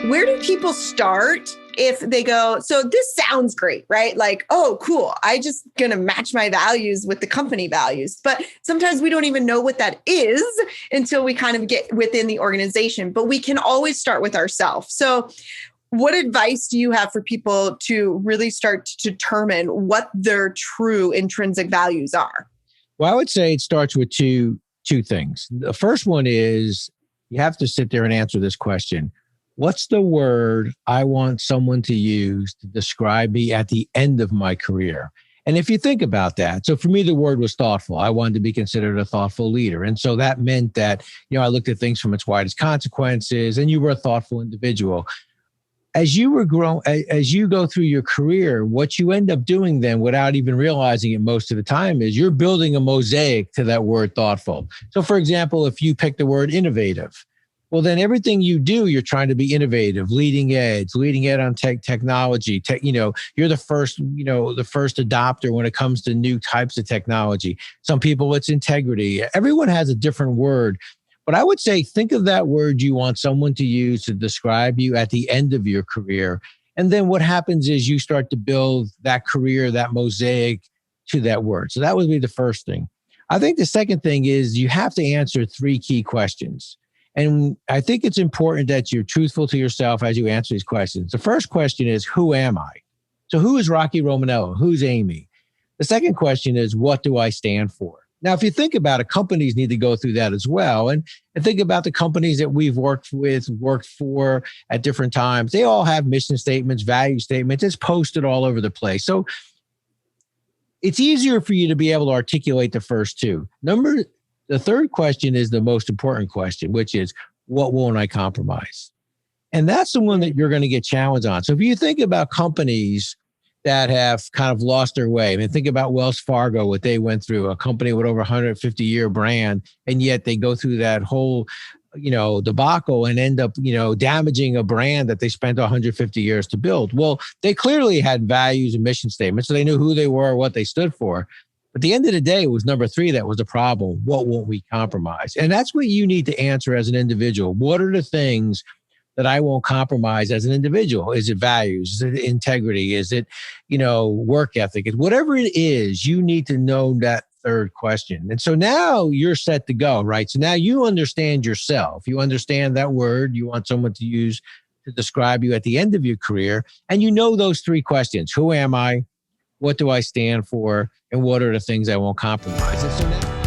Where do people start if they go, so this sounds great, right? Like, oh, cool. I just going to match my values with the company values. But sometimes we don't even know what that is until we kind of get within the organization. But we can always start with ourselves. So what advice do you have for people to really start to determine what their true intrinsic values are? Well, I would say it starts with two things. The first one is you have to sit there and answer this question. What's the word I want someone to use to describe me at the end of my career? And if you think about that, so for me, the word was thoughtful. I wanted to be considered a thoughtful leader. And so that meant that, I looked at things from its widest consequences, and you were a thoughtful individual. As you go through your career, what you end up doing then without even realizing it most of the time is you're building a mosaic to that word thoughtful. So for example, if you pick the word innovative, well, then everything you do, you're trying to be innovative, leading edge on technology. You're the first adopter when it comes to new types of technology. Some people, it's integrity. Everyone has a different word. But I would say, think of that word you want someone to use to describe you at the end of your career. And then what happens is you start to build that career, that mosaic to that word. So that would be the first thing. I think the second thing is you have to answer 3 key questions. And I think it's important that you're truthful to yourself as you answer these questions. The first question is, who am I? So who is Rocky Romanella? Who's Amy? The second question is, what do I stand for? Now, if you think about it, companies need to go through that as well. And think about the companies that we've worked for at different times. They all have mission statements, value statements. It's posted all over the place. So it's easier for you to be able to articulate the first two. The third question is the most important question, which is, what won't I compromise? And that's the one that you're going to get challenged on. So if you think about companies that have kind of lost their way, think about Wells Fargo, what they went through, a company with over 150-year brand, and yet they go through that whole, debacle and end up, damaging a brand that they spent 150 years to build. Well, they clearly had values and mission statements, so they knew who they were, what they stood for. But at the end of the day, it was number 3 that was the problem. What won't we compromise? And that's what you need to answer as an individual. What are the things that I won't compromise as an individual? Is it values? Is it integrity? Is it, work ethic? Whatever it is, you need to know that third question. And so now you're set to go, right? So now you understand yourself. You understand that word you want someone to use to describe you at the end of your career. And you know those 3 questions. Who am I? What do I stand for? And what are the things I won't compromise? And so now